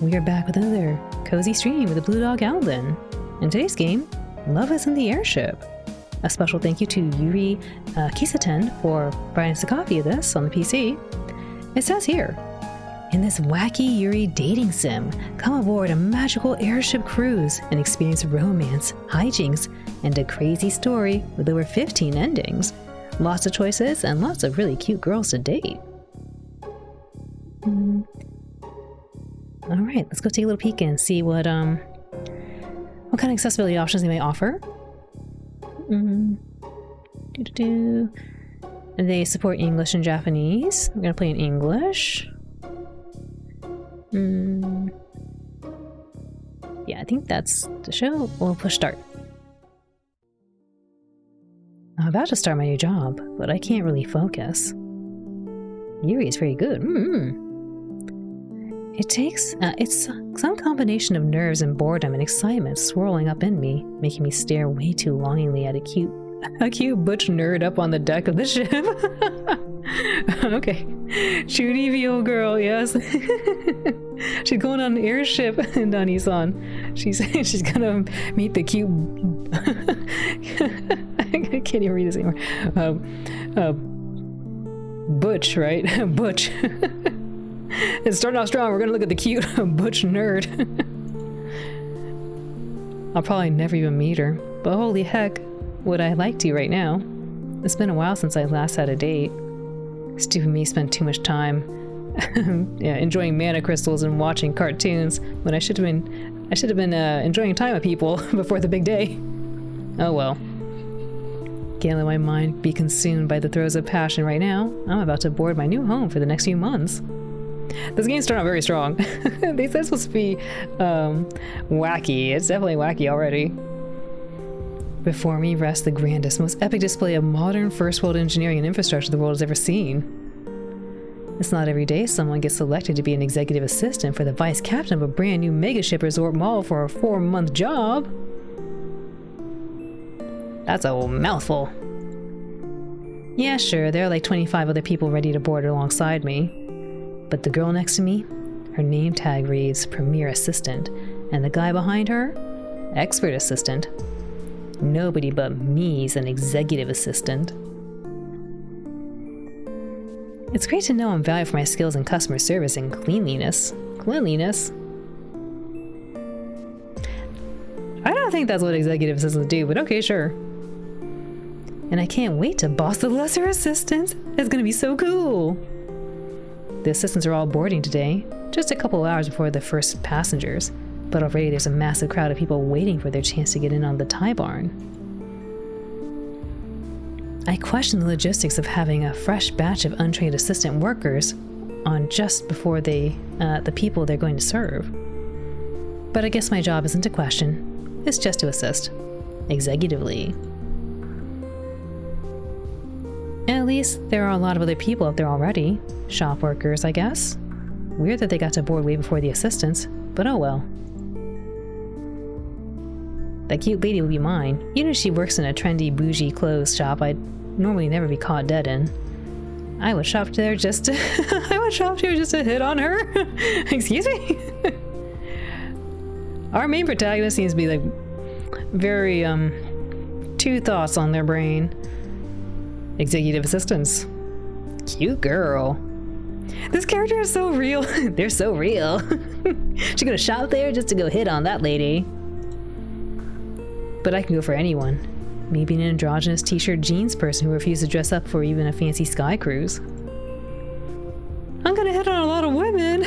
We are back with another cozy stream with the Blue Dog Alden. In today's game, Love is in the Airship. A special thank you to Yuri Kisaten for providing us a copy of this on the PC. It says here, in this wacky Yuri dating sim, come aboard a magical airship cruise and experience romance, hijinks, and a crazy story with over 15 endings. Lots of choices and lots of really cute girls to date. Alright, let's go take a little peek and see what kind of accessibility options they may offer. They support English and Japanese. We're gonna play in English. Yeah, I think that's the show. We'll push start. I'm about to start my new job, but I can't really focus. Yuri is very good. It takes, it's some combination of nerves and boredom and excitement swirling up in me, making me stare way too longingly at a cute butch nerd up on the deck of the ship. Okay. Shooty Veal girl, yes. She's going on an airship in Dani-san. She's gonna meet the cute... I can't even read this anymore. Butch, right? Butch. It's starting off strong. We're gonna look at the cute butch nerd. I'll probably never even meet her, but holy heck, would I like to right now. It's been a while since I last had a date. Stupid me spent too much time enjoying mana crystals and watching cartoons when I should have been enjoying time with people before the big day. Oh well. Can't let my mind be consumed by the throes of passion right now. I'm about to board my new home for the next few months. This game's starting out very strong. They said it's supposed to be wacky. It's definitely wacky already. Before me rests the grandest, most epic display of modern first-world engineering and infrastructure the world has ever seen. It's not every day someone gets selected to be an executive assistant for the vice captain of a brand new megaship resort mall for a 4-month job. That's a mouthful. Yeah, sure, there are like 25 other people ready to board alongside me. But the girl next to me, her name tag reads Premier Assistant, and the guy behind her, Expert Assistant. Nobody but me's an executive assistant. It's great to know I'm valued for my skills in customer service and cleanliness. Cleanliness? I don't think that's what executive assistants do, but okay, sure. And I can't wait to boss the lesser assistants. It's gonna be so cool. The assistants are all boarding today, just a couple hours before the first passengers, but already there's a massive crowd of people waiting for their chance to get in on the Tibarn. I question the logistics of having a fresh batch of untrained assistant workers on just before the people they're going to serve. But I guess my job isn't to question, it's just to assist. Executively. At least there are a lot of other people out there already. Shop workers, I guess. Weird that they got to board way before the assistants, but oh well. That cute lady will be mine. Even if she works in a trendy, bougie clothes shop I'd normally never be caught dead in. I would shop there just to hit on her. Excuse me? Our main protagonist seems to be like very two thoughts on their brain. Executive assistants. Cute girl. This character is so real. They're so real. She's gonna shop there just to go hit on that lady. But I can go for anyone. Maybe an androgynous t-shirt jeans person who refused to dress up for even a fancy sky cruise. I'm gonna hit on a lot of women.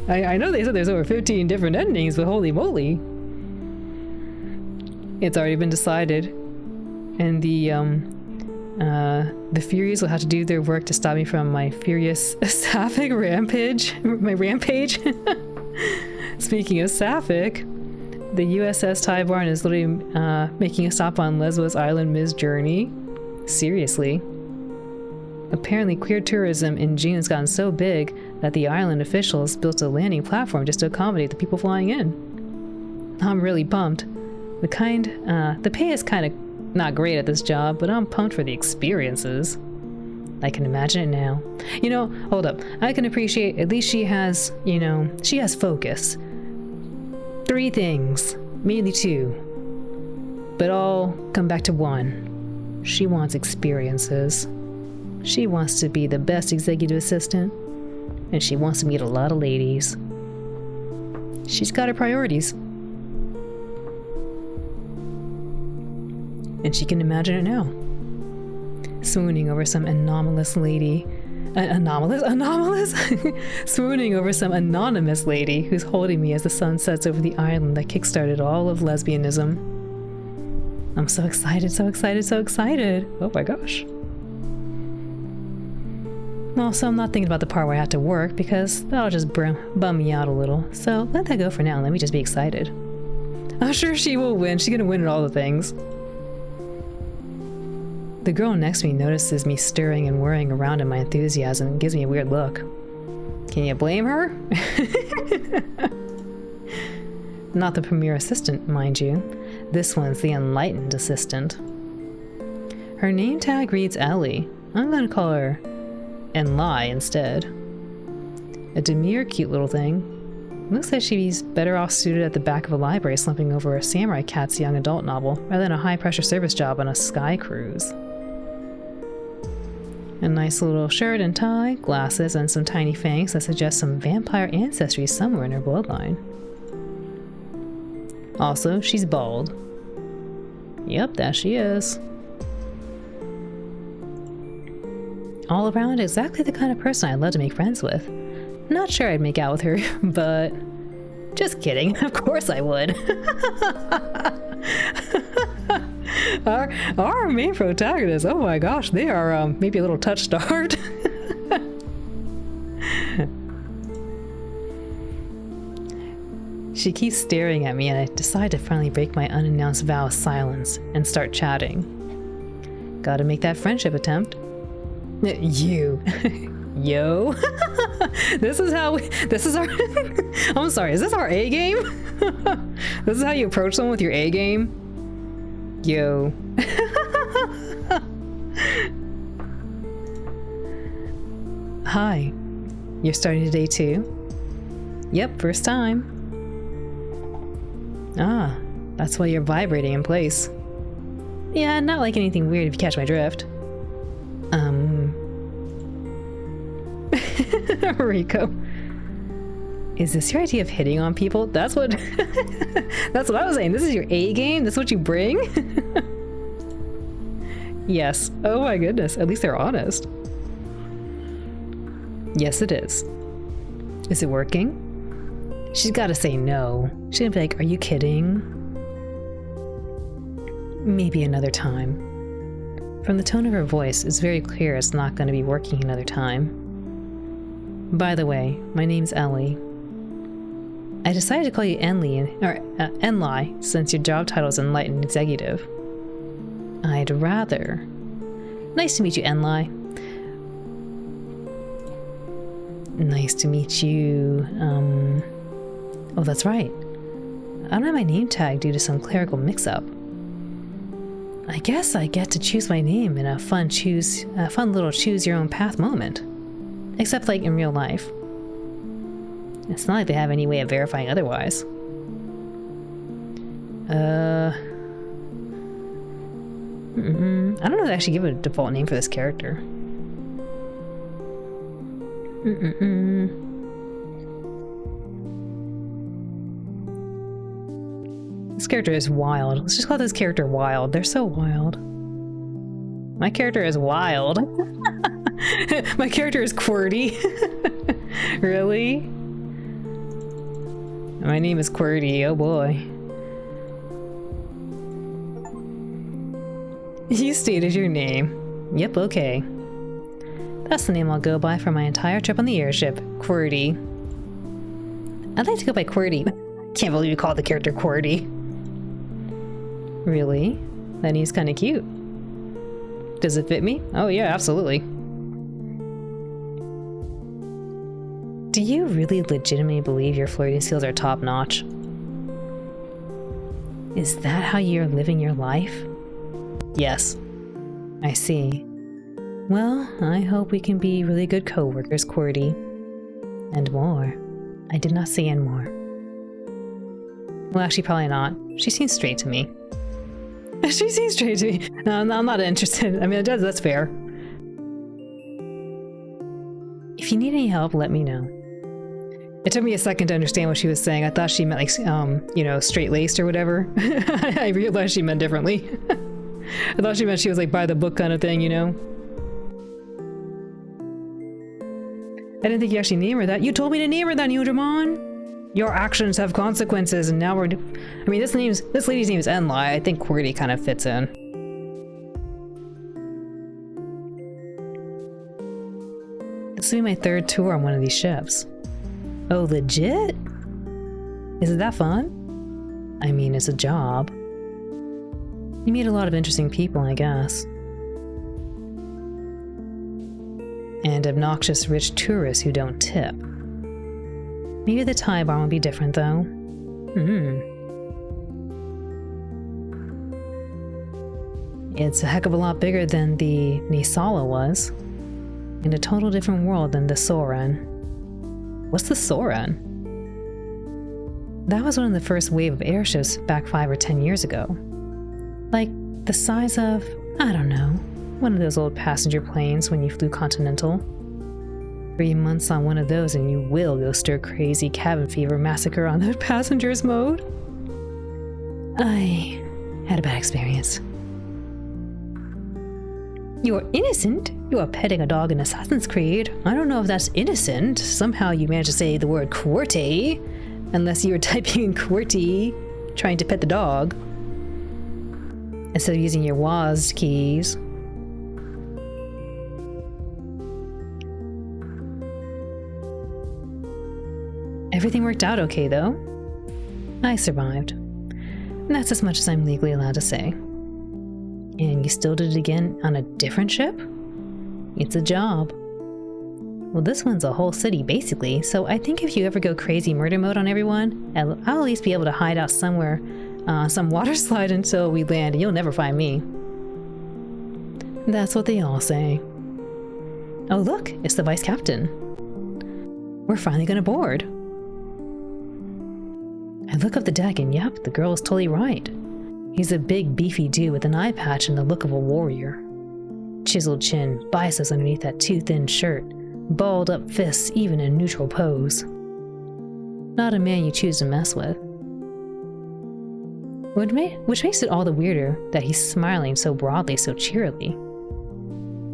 I know they said there's over 15 different endings, but holy moly. It's already been decided. And the Furies will have to do their work to stop me from my furious sapphic rampage. My rampage. Speaking of sapphic, the U.S.S. Tibarn is literally making a stop on Lesbos Island mid-journey. Seriously. Apparently queer tourism in June has gotten so big that the island officials built a landing platform just to accommodate the people flying in. I'm really pumped. The pay is kind of not great at this job, but I'm pumped for the experiences. I can imagine it now. You know, hold up. I can appreciate at least she has, you know, she has focus. 3 things, mainly 2, but all come back to 1. She wants experiences. She wants to be the best executive assistant, and she wants to meet a lot of ladies. She's got her priorities. And she can imagine it now. Swooning over some anomalous lady. Anomalous? Swooning over some anonymous lady who's holding me as the sun sets over the island that kickstarted all of lesbianism. I'm so excited, so excited, so excited. Oh my gosh. Well, so I'm not thinking about the part where I have to work because that'll just bum me out a little. So let that go for now. Let me just be excited. I'm sure she will win. She's gonna win at all the things. The girl next to me notices me stirring and whirring around in my enthusiasm and gives me a weird look. Can you blame her? Not the premier assistant, mind you. This one's the enlightened assistant. Her name tag reads Ellie. I'm gonna call her Enli instead. A demure, cute little thing. Looks like she's better off suited at the back of a library slumping over a samurai cat's young adult novel rather than a high-pressure service job on a sky cruise. A nice little shirt and tie, glasses, and some tiny fangs that suggest some vampire ancestry somewhere in her bloodline. Also, she's bald. Yep, that she is. All around, exactly the kind of person I'd love to make friends with. Not sure I'd make out with her, but... just kidding, of course I would. Our main protagonists, oh my gosh, they are maybe a little touch starved. She keeps staring at me and I decide to finally break my unannounced vow of silence and start chatting. Gotta make that friendship attempt. You. Yo. This is our I'm sorry, is this our A game? This is how you approach someone with your A game? Yo. Hi. You're starting today too? Yep, first time. Ah, that's why you're vibrating in place. Yeah, not like anything weird if you catch my drift. Rico. Is this your idea of hitting on people? That's what that's what I was saying. This is your A game? This is what you bring? Yes. Oh my goodness. At least they're honest. Yes, it is. Is it working? She's got to say no. She's gonna be like, are you kidding? Maybe another time. From the tone of her voice, it's very clear it's not going to be working another time. By the way, my name's Ellie. I decided to call you Enli, since your job title is Enlightened Executive. I'd rather. Nice to meet you, Enli. Nice to meet you, Oh, that's right. I don't have my name tag due to some clerical mix-up. I guess I get to choose my name in a fun little choose-your-own-path moment. Except, like, in real life. It's not like they have any way of verifying otherwise. I don't know if they actually give a default name for this character. This character is wild. Let's just call this character Wild. They're so wild. My character is wild. My character is QWERTY. Really? My name is QWERTY, oh boy. You stated your name. Yep, okay. That's the name I'll go by for my entire trip on the airship, QWERTY. I'd like to go by QWERTY. Can't believe you called the character QWERTY. Really? That name's kinda cute. Does it fit me? Oh yeah, absolutely. Do you really legitimately believe your flirting skills are top-notch? Is that how you're living your life? Yes. I see. Well, I hope we can be really good co-workers, QWERTY. And more. I did not say and more. Well, actually, probably not. She seems straight to me. She seems straight to me. No, I'm not interested. I mean, that's fair. If you need any help, let me know. It took me a second to understand what she was saying. I thought she meant like, you know, straight-laced or whatever. I realized she meant differently. I thought she meant she was like by the book kind of thing, you know? I didn't think you actually named her that. You told me to name her that, Tibarn. Your actions have consequences, and now we're... I mean, this lady's name is Enli. I think QWERTY kind of fits in. This will be my third tour on one of these ships. Oh, legit? Is it that fun? I mean, it's a job. You meet a lot of interesting people, I guess. And obnoxious rich tourists who don't tip. Maybe the Tibarn will be different, though. It's a heck of a lot bigger than the Nisala was. In a total different world than the Soren. What's the Soren? That was one of the first wave of airships back 5 or 10 years ago. Like the size of, I don't know, one of those old passenger planes when you flew Continental. 3 months on one of those and you will go stir crazy cabin fever massacre on the passengers mode. I had a bad experience. You're innocent? You are petting a dog in Assassin's Creed. I don't know if that's innocent. Somehow you managed to say the word QWERTY. Unless you were typing in QWERTY, trying to pet the dog. Instead of using your WAS keys. Everything worked out okay, though. I survived. And that's as much as I'm legally allowed to say. And you still did it again on a different ship? It's a job. Well, this one's a whole city, basically, so I think if you ever go crazy murder mode on everyone, I'll at least be able to hide out somewhere, some water slide until we land, and you'll never find me. That's what they all say. Oh look, it's the vice captain. We're finally gonna board. I look up the deck and yep, the girl is totally right. He's a big, beefy dude with an eye patch and the look of a warrior. Chiseled chin, biceps underneath that too-thin shirt, balled up fists even in neutral pose. Not a man you choose to mess with. Which makes it all the weirder that he's smiling so broadly, so cheerily.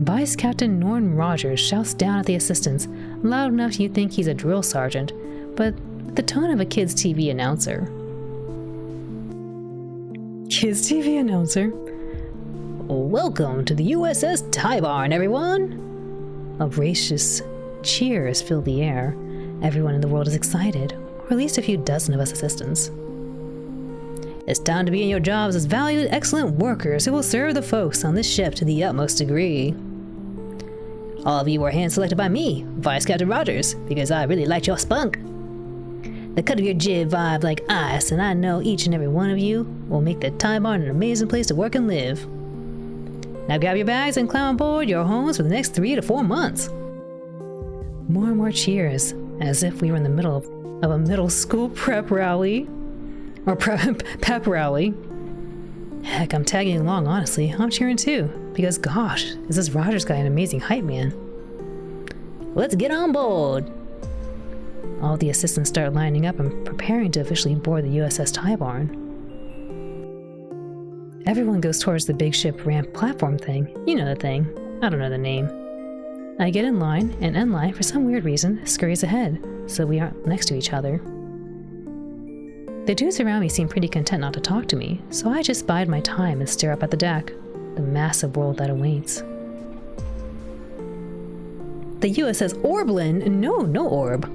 Vice Captain Norton Rogers shouts down at the assistants, loud enough you'd think he's a drill sergeant, but with the tone of a kids' TV announcer. Kids' TV announcer? Welcome to the U.S.S. Tibarn, everyone! A raucous cheers fill the air. Everyone in the world is excited, or at least a few dozen of us assistants. It's time to be in your jobs as valued, excellent workers who will serve the folks on this ship to the utmost degree. All of you were hand-selected by me, Vice Captain Rogers, because I really liked your spunk. The cut of your jib vibe like ice, and I know each and every one of you will make the Tibarn an amazing place to work and live. Now grab your bags and climb on board your homes for the next 3 to 4 months. More and more cheers, as if we were in the middle of a middle school prep rally. Or pep rally. Heck, I'm tagging along, honestly. I'm cheering too, because gosh, is this Rogers guy an amazing hype man. Let's get on board! All the assistants start lining up and preparing to officially board the U.S.S. Tibarn. Everyone goes towards the big ship ramp platform thing. You know the thing. I don't know the name. I get in line, and Enli, for some weird reason, scurries ahead, so we aren't next to each other. The dudes around me seem pretty content not to talk to me, so I just bide my time and stare up at the deck, the massive world that awaits. The U.S.S. Orblin? No orb.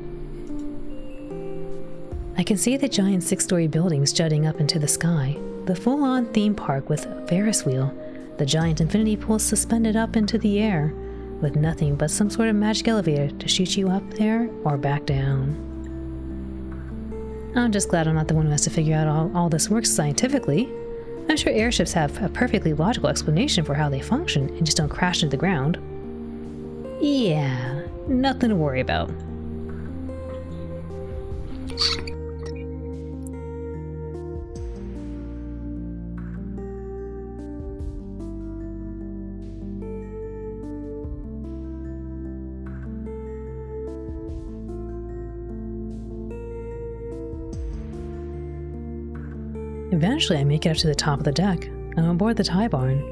I can see the giant 6-story buildings jutting up into the sky, the full-on theme park with a Ferris wheel, the giant infinity pool suspended up into the air, with nothing but some sort of magic elevator to shoot you up there or back down. I'm just glad I'm not the one who has to figure out all this works scientifically. I'm sure airships have a perfectly logical explanation for how they function and just don't crash into the ground. Yeah, nothing to worry about. Eventually, I make it up to the top of the deck. I'm aboard the Tibarn.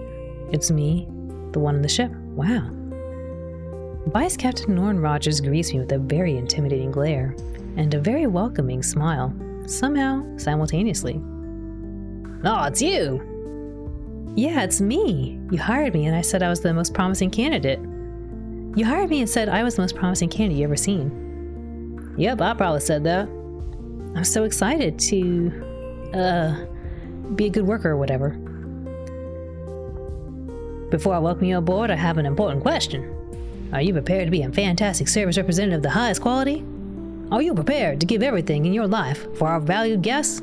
It's me, the one on the ship. Wow. Vice Captain Norn Rogers greets me with a very intimidating glare and a very welcoming smile, somehow simultaneously. Oh, it's you! Yeah, it's me! You hired me and I said I was the most promising candidate. You hired me and said I was the most promising candidate you ever seen. Yep, I probably said that. I'm so excited to, be a good worker or whatever. Before I welcome you aboard, I have an important question. Are you prepared to be a fantastic service representative of the highest quality? Are you prepared to give everything in your life for our valued guests?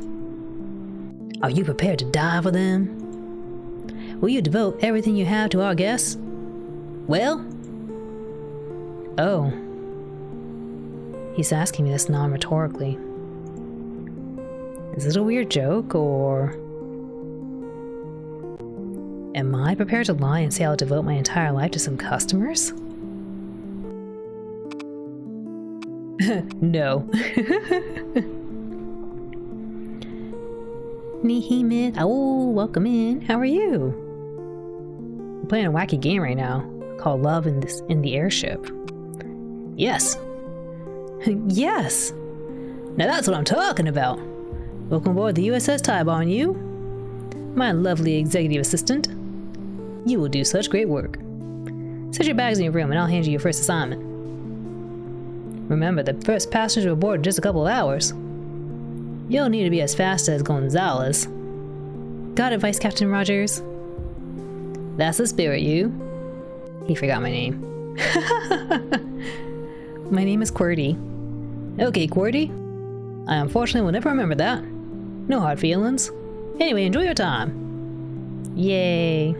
Are you prepared to die for them? Will you devote everything you have to our guests? Well? Oh. He's asking me this non-rhetorically. Is it a weird joke, or... Am I prepared to lie and say I'll devote my entire life to some customers? No. Nihimit. Oh, welcome in. How are you? I'm playing a wacky game right now called Love in the Airship. Yes. Yes. Now that's what I'm talking about. Welcome aboard the U.S.S. Tibarn, you. My lovely executive assistant. You will do such great work. Set your bags in your room and I'll hand you your first assignment. Remember, the first passengers will board in just a couple of hours. You'll need to be as fast as Gonzalez. Got it, Vice Captain Rogers. That's the spirit, you. He forgot my name. My name is QWERTY. Okay, QWERTY. I unfortunately will never remember that. No hard feelings. Anyway, enjoy your time. Yay.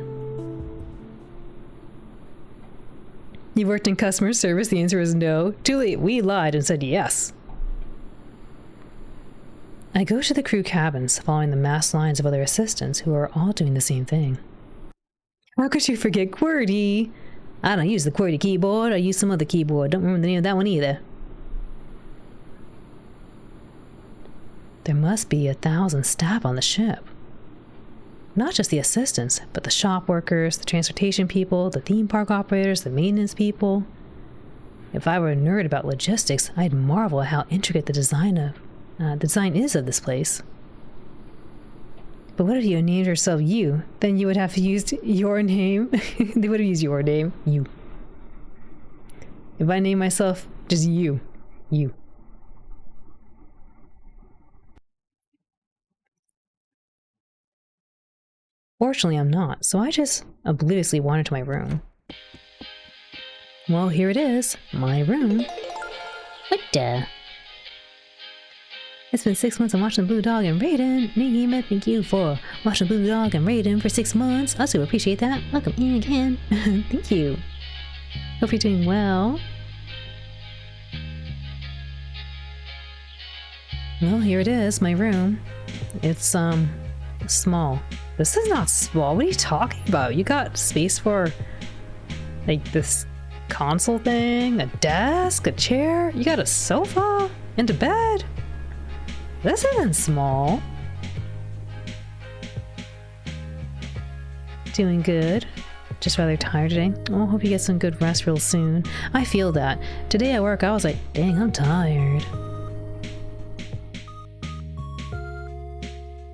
You worked in customer service? The answer is no. Too late, we lied and said yes. I go to the crew cabins, following the massed lines of other assistants who are all doing the same thing. How could you forget QWERTY? I don't use the QWERTY keyboard, I use some other keyboard. Don't remember the name of that one either. There must be 1,000 staff on the ship. Not just the assistants, but the shop workers, the transportation people, the theme park operators, the maintenance people. If I were a nerd about logistics, I'd marvel at how intricate the design is of this place. But what if you named yourself you? Then you would have used your name. They would have used your name. You. If I name myself just you. You. Fortunately, I'm not, so I just obliviously wander to my room. Well, here it is. My room. What the? It's been 6 months of watching Blue Dog and Raiden. Nigima, thank you for watching Blue Dog and Raiden for 6 months. I also appreciate that. Welcome in again. Thank you. Hope you're doing well. Well, here it is, my room. It's, small. This is not small. What are you talking about? You got space for, like, this console thing, a desk, a chair. You got a sofa and a bed. This isn't small. Doing good. Just rather tired today. Oh, hope you get some good rest real soon. I feel that. Today at work, I was like, dang, I'm tired.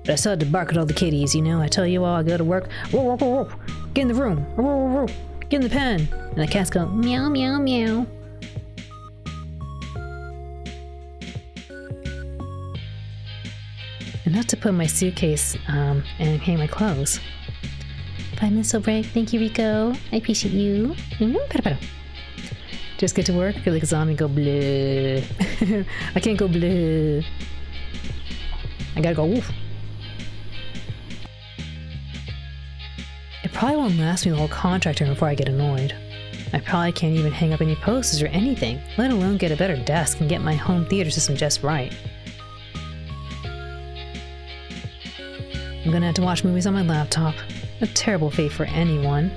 But I still had to bark at all the kitties, you know? I tell you all, I go to work, whoa, whoa, whoa, whoa. Get in the room, whoa, whoa, whoa, get in the pen. And the cats go, meow, meow, meow. And not to put in my suitcase and hang my clothes. 5 minutes till break. Thank you, Rico. I appreciate you. Just get to work, feel like a zombie, go bleh. I can't go bleh. I gotta go woof. It probably won't last me the whole contract term before I get annoyed. I probably can't even hang up any posters or anything, let alone get a better desk and get my home theater system just right. I'm gonna have to watch movies on my laptop. A terrible fate for anyone.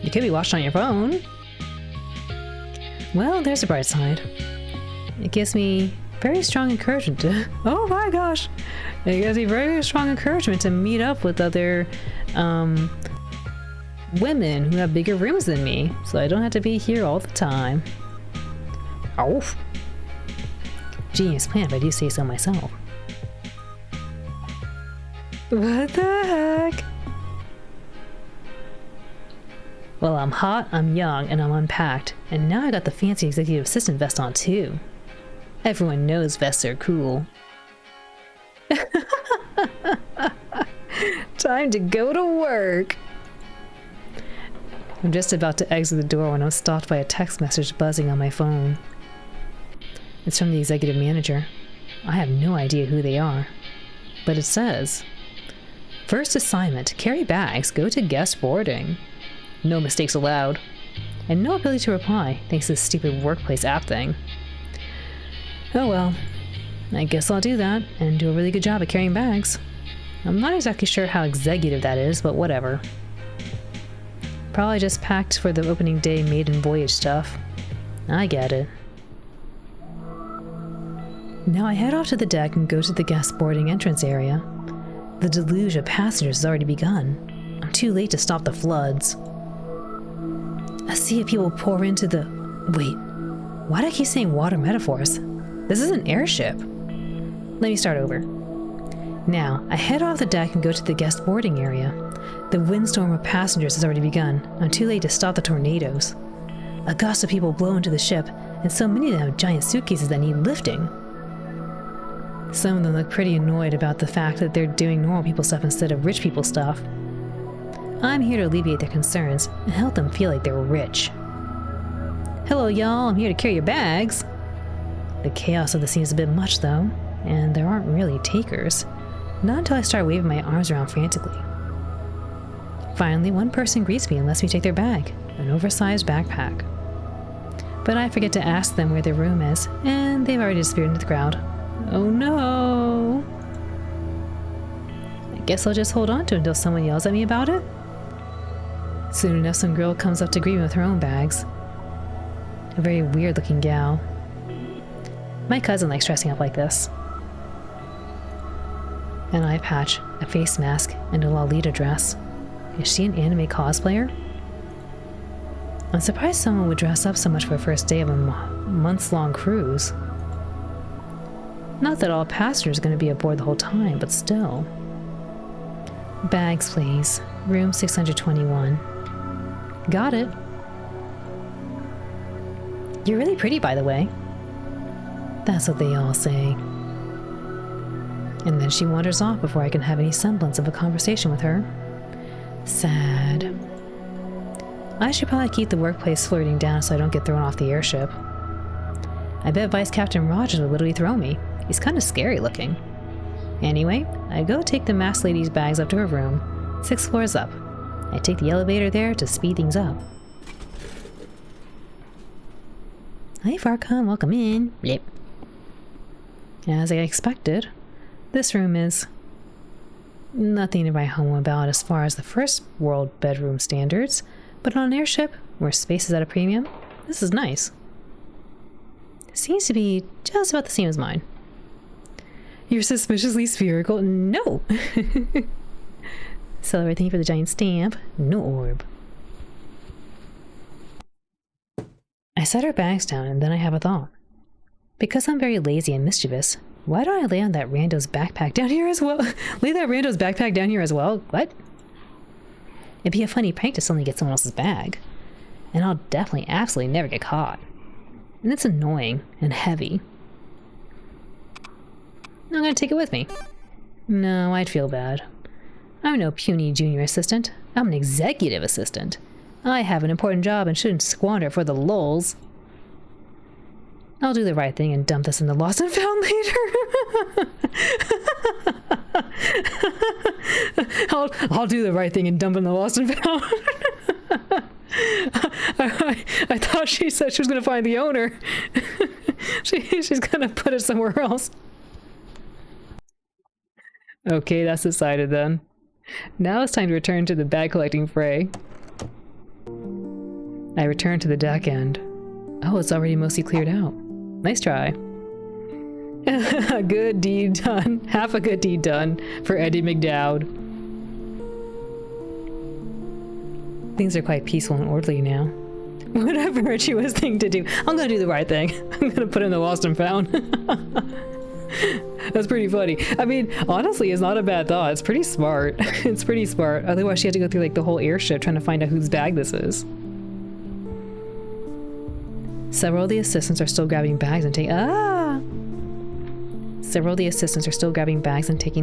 You could be watching on your phone. Well, there's a bright side. It gives me very strong encouragement to... Oh my gosh! It gives me very strong encouragement to meet up with other women who have bigger rooms than me, so I don't have to be here all the time. Oh! Genius plan if I do say so myself. What the heck? Well, I'm hot, I'm young, and I'm unpacked, and now I got the fancy executive assistant vest on too. Everyone knows vests are cool. Time to go to work! I'm just about to exit the door when I'm stopped by a text message buzzing on my phone. It's from the executive manager. I have no idea who they are, but it says, "First assignment, carry bags, go to guest boarding. No mistakes allowed." And no ability to reply, thanks to this stupid workplace app thing. Oh well, I guess I'll do that, and do a really good job at carrying bags. I'm not exactly sure how executive that is, but whatever. Probably just packed for the opening day maiden voyage stuff. I get it. Now I head off to the deck and go to the guest boarding entrance area. The deluge of passengers has already begun. I'm too late to stop the floods. A sea of people pour into the... Wait, why do I keep saying water metaphors? This is an airship. Let me start over. Now, I head off the deck and go to the guest boarding area. The windstorm of passengers has already begun. I'm too late to stop the tornadoes. A gust of people blow into the ship, and so many of them have giant suitcases that need lifting. Some of them look pretty annoyed about the fact that they're doing normal people stuff instead of rich people stuff. I'm here to alleviate their concerns and help them feel like they're rich. Hello y'all, I'm here to carry your bags. The chaos of the scene is a bit much though, and there aren't really takers. Not until I start waving my arms around frantically. Finally, one person greets me and lets me take their bag, an oversized backpack. But I forget to ask them where their room is, and they've already disappeared into the crowd. Oh no! I guess I'll just hold on to it until someone yells at me about it. Soon enough, some girl comes up to greet me with her own bags. A very weird looking gal. My cousin likes dressing up like this. An eye patch, a face mask, and a Lolita dress. Is she an anime cosplayer? I'm surprised someone would dress up so much for a first day of a months-long cruise. Not that all passengers are going to be aboard the whole time, but still. Bags, please. Room 621. Got it. You're really pretty, by the way. That's what they all say. And then she wanders off before I can have any semblance of a conversation with her. Sad. I should probably keep the workplace flirting down so I don't get thrown off the airship. I bet Vice Captain Rogers would literally throw me. He's kind of scary looking. Anyway, I go take the masked lady's bags up to her room, 6 floors up. I take the elevator there to speed things up. Hi Farcon, welcome in. Yep. As I expected, this room is nothing to write home about as far as the first world bedroom standards, but on an airship, where space is at a premium, this is nice. Seems to be just about the same as mine. You're suspiciously spherical? No! Sell everything for the giant stamp. No orb. I set our bags down and then I have a thought. Because I'm very lazy and mischievous, why don't I lay on that rando's backpack down here as well? Lay that rando's backpack down here as well? What? It'd be a funny prank to suddenly get someone else's bag. And I'll definitely absolutely never get caught. And it's annoying and heavy. I'm gonna take it with me. No, I'd feel bad. I'm no puny junior assistant. I'm an executive assistant. I have an important job and shouldn't squander it for the lulz. I'll do the right thing and dump this in the lost and found later. I'll do the right thing and dump in the lost and found. I thought she said she was going to find the owner. She's going to put it somewhere else. Okay, that's decided then. Now it's time to return to the bag collecting fray. I return to the deck end. Oh, it's already mostly cleared out. Nice try. A good deed done. Half a good deed done for Eddie McDowd. Things are quite peaceful and orderly now. Whatever virtuous thing to do. I'm gonna do the right thing. I'm gonna put in the lost and found. That's pretty funny. I mean, honestly, it's not a bad thought. It's pretty smart. It's pretty smart. Otherwise, she had to go through like the whole airship trying to find out whose bag this is. Several of the assistants are still grabbing bags and taking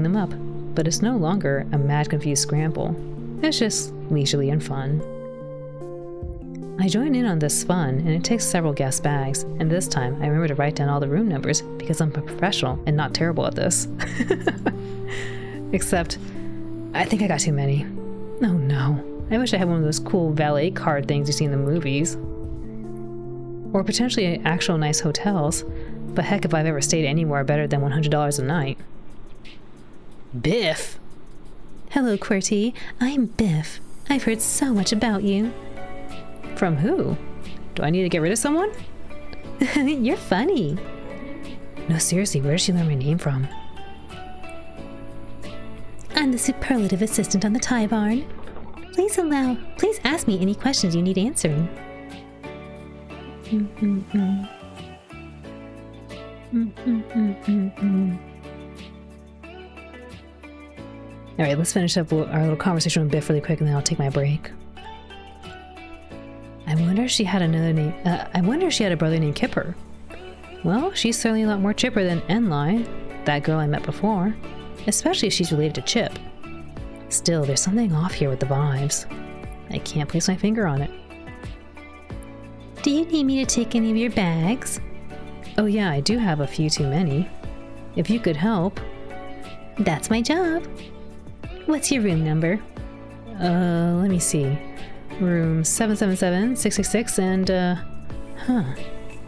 them up, but it's no longer a mad, confused scramble. It's just leisurely and fun. I join in on this fun, and it takes several guest bags, and this time I remember to write down all the room numbers because I'm a professional and not terrible at this. Except, I think I got too many. Oh no. I wish I had one of those cool valet card things you see in the movies. Or potentially actual nice hotels, but heck if I've ever stayed anywhere better than $100 a night. Biff! Hello, QWERTY. I'm Biff. I've heard so much about you. From who? Do I need to get rid of someone? You're funny. No, seriously, where did she learn my name from? I'm the superlative assistant on the Tibarn. Please ask me any questions you need answering. Alright, let's finish up our little conversation with Biff really quick and then I'll take my break. I wonder if she had a brother named Kipper. Well, she's certainly a lot more chipper than Enline, that girl I met before. Especially if she's related to Chip. Still, there's something off here with the vibes. I can't place my finger on it. Do you need me to take any of your bags? Oh yeah, I do have a few too many. If you could help. That's my job. What's your room number? Let me see. Room 777, 666, and,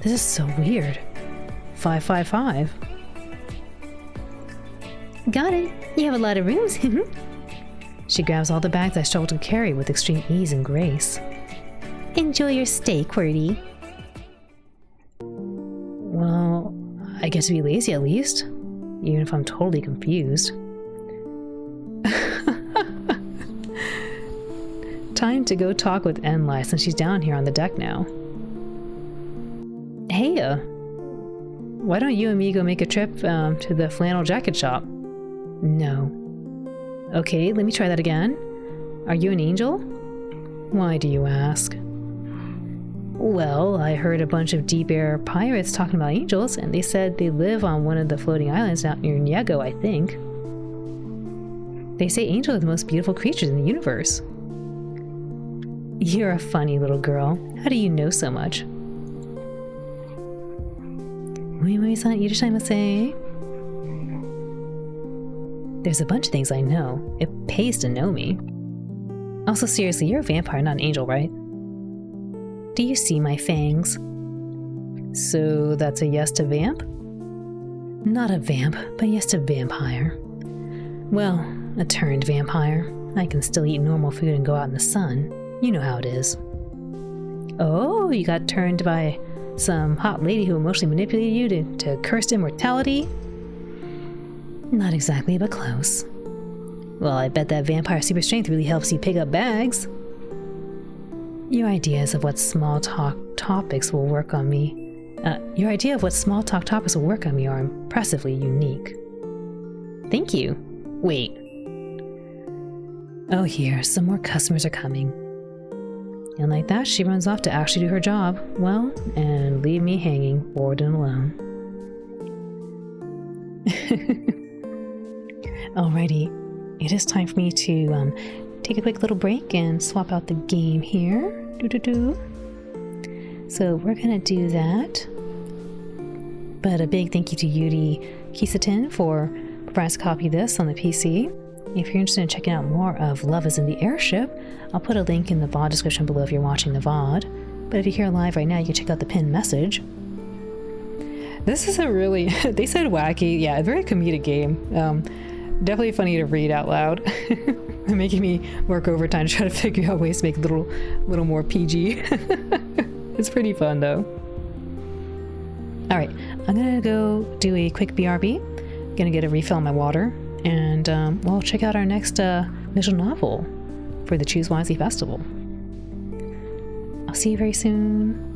this is so weird. 555. Got it. You have a lot of rooms. She grabs all the bags I struggle to carry with extreme ease and grace. Enjoy your stay, QWERTY. Well, I get to be lazy at least, even if I'm totally confused. Time to go talk with Enli since she's down here on the deck now. Hey, why don't you and me go make a trip to the flannel jacket shop? No. Okay, let me try that again. Are you an angel? Why do you ask? Well, I heard a bunch of deep air pirates talking about angels, and they said they live on one of the floating islands out near Niego, I think. They say angels are the most beautiful creatures in the universe. You're a funny little girl. How do you know so much? There's a bunch of things I know. It pays to know me. Also, seriously, you're a vampire, not an angel, right? Do you see my fangs? So that's a yes to vamp? Not a vamp, but yes to vampire. Well, a turned vampire. I can still eat normal food and go out in the sun. You know how it is. Oh, you got turned by some hot lady who emotionally manipulated you to cursed immortality? Not exactly, but close. Well, I bet that vampire super strength really helps you pick up bags. Your ideas of what small talk topics will work on me are impressively unique. Thank you. Wait. Oh, here, some more customers are coming. And like that, she runs off to actually do her job, well, and leave me hanging, bored and alone. Alrighty, it is time for me to take a quick little break and swap out the game here. So we're gonna do that. But a big thank you to Yuri Kisatin for providing us a copy of this on the PC. If you're interested in checking out more of Love is in the Airship, I'll put a link in the VOD description below if you're watching the VOD. But if you're here live right now, you can check out the pinned message. This is a really, they said wacky, yeah, a very comedic game. Definitely funny to read out loud. Making me work overtime to try to figure out ways to make it a little more PG. It's pretty fun though. Alright, I'm gonna go do a quick BRB. Gonna get a refill on my water. And we'll check out our next visual novel for the Choose Wisely Festival. I'll see you very soon.